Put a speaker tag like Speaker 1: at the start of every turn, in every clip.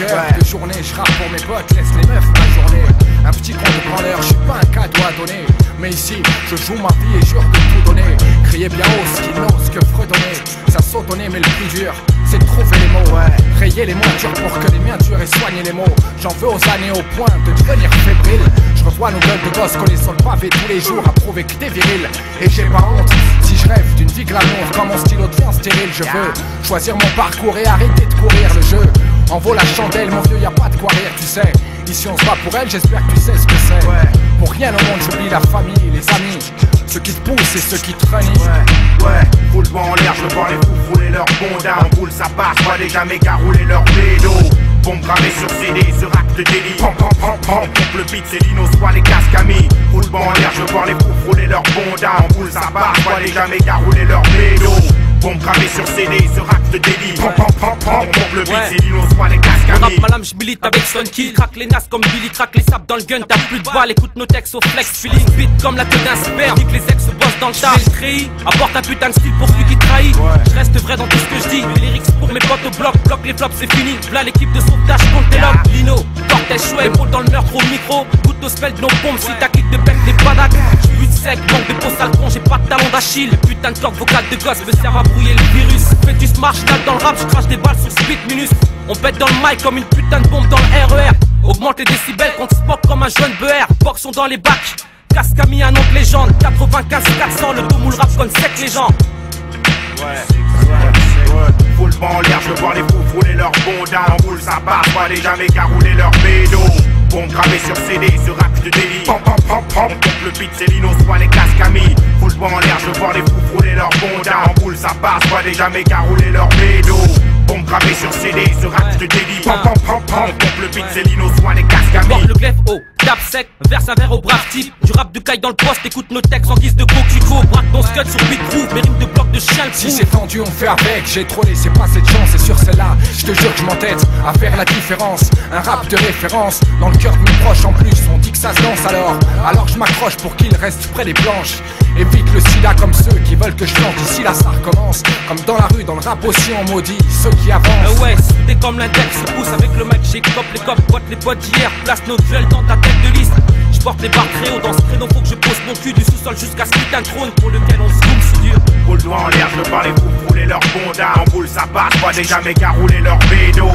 Speaker 1: cœur, de journée, je rappe pour mes potes, laisse les meufs ma journée. Un petit con de branleur, je suis pas un cadeau à donner. Mais ici, je joue ma vie et jure de tout donner. Crier bien haut ce qui n'ose que fredonner. Ça sautonner mais le plus dur, c'est de trouver les mots, rayer les moins durs pour que les miens durent et soigner les mots. J'en veux aux années au point de devenir fébrile. Je revois nos gueules de gosses collés sur le pavé tous les jours à prouver que t'es viril. Et j'ai pas honte, si je rêve d'une vie glamour, quand mon stylo devient stérile, je veux choisir mon parcours et arrêter de courir le jeu. En vaut la chandelle, mon vieux, y a pas de quoi rire, tu sais. Ici on se bat pour elle, j'espère que tu sais ce que c'est. Pour rien au monde j'oublie la famille, les amis, ceux qui te poussent et ceux qui te renient.
Speaker 2: Full vent en l'air, je vois les fous rouler leur bonda. En boule ça passe, pas déjà méga rouler leur bédo. Bombe gravée sur CD, ce rack de délit. Pam pam pam pam, pompe le beat, c'est Lino, soit les casques amis. Full vent en l'air, je vois les fous rouler leur bonda. En boule ça passe, pas déjà méga rouler leur bédo. Bombe gravée sur CD, ce rack de délit. Pam pam pam pam, pompe le beat, c'est Lino, soit les casques amis.
Speaker 3: Rap malame, j'milite avec Son Kill. Craque les nasses comme Billy, craque les sables dans le gun. T'as plus de balles, écoute nos textes au flex. Feeling beat comme la queue d'un sperme. Nique les ex bossent dans le tas. Le treillis, apporte un putain de style pour celui qui trahit. Je reste vrai dans tout ce que je dis. Les lyrics pour mes potes au bloc, bloc les flops, c'est fini. Là l'équipe de sauvetage contre tes lobes. Lino, cortège chouette, épaule dans le meurtre au micro. Couteau spell de nos bombes, si ta clique de bec des padacs. J'suis de sec, manque de peau sale con, j'ai pas de talon d'Achille. Putain de cordes vocales de gosse me servent à brouiller le virus. Fœtus marginal dans le rap, je crache des balles sur speed minus. On pète dans le mic comme une putain de bombe dans le RER. Augmente les décibels quand smoke comme un jeune beurre. Boxons dans les bacs, casque a mis un nom de légende. 95 400, le boom ou le rap comme sec les gens.
Speaker 2: Full vent en l'air, je vois les fous rouler leur bonda. En boule ça passe, pas déjà méga rouler leur bédo. Bombe gravée sur CD, ce rap de délit. Pam pam pam pam, pompe le beat, c'est Lino, soit les casques amis. Full vent en l'air, je vois les fous rouler leur bonda. En boule ça passe, pas déjà méga rouler leur bédo. Bombe gravée sur CD, ce rap de délit. Pam pam pam pam, pompe le beat, c'est Lino, soit les casques amis.
Speaker 3: Porte le glaive haut, tape sec, verse un verre au brave type. Du rap de caille dans le poste, écoute nos textes en guise de coquelicot. Braque ton scud sur beat groove, mes rimes de bloc de chien le
Speaker 1: Si c'est tendu on fait avec, j'ai trop laissé passer de chance. Et sur celle-là, je te jure que je m'entête à faire la différence. Un rap de référence, dans le cœur de mes proches en plus. On dit que ça se danse alors je m'accroche pour qu'ils restent près des planches. Évite le sida comme ceux qui veulent que je chante. Ici là ça recommence, comme dans la rue, dans le rap aussi on maudit ceux qui avancent.
Speaker 3: Ouais, t'es comme l'index, se pousse avec le mec, j'écope les copes, boîte les potes d'hier. Place nos duels dans ta tête de liste. J'porte les barres créo dans ce créneau, faut que je pose mon cul du sous-sol jusqu'à ce putain de trône pour lequel on se zoome si dur.
Speaker 2: Full doigt en l'air, je vois les fous rouler leur bonda. En boule ça passe, pas déjà méga rouler leur bédo.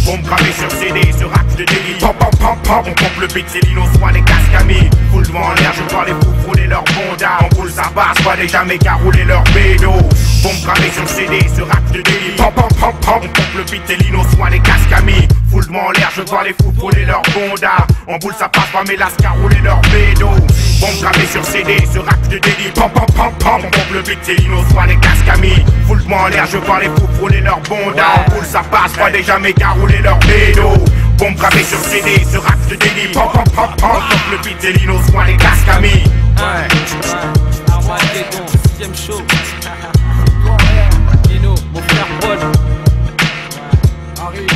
Speaker 2: Bombe gravée sur CD, ce rap de délit. Pam pam pam pam, on pompe le beat, c'est Lino, soit les casques amis. Full doigt en l'air, je vois les fous rouler leur bonda. En boule ça passe, pas déjà méga rouler leur bédo. Bombe gravée sur CD, ce rap de délit. Pam pam pam pam, on pompe le beat, c'est Lino, soit les casques amis. Full doigt en l'air, je vois les fous rouler leur bonda. En boule ça passe, pas mais lascar rouler leur bédo. Bombe gravée sur CD, ce rap de délit. Pam pam pam pam, on pompe le beat, c'est Lino, soit les casques amis. Full doigt en l'air, je vois les fous rouler leur bonda. En boule ça passe, pas déjà méga rouler leur bédo. Bombe gravée sur CD, ce rap de délit. Pam pam pam pam, on pompe le beat, c'est Lino, soit les casques amis.
Speaker 3: Armageddon, 6ème show. Lino, mon frère Paul.
Speaker 1: Arrive,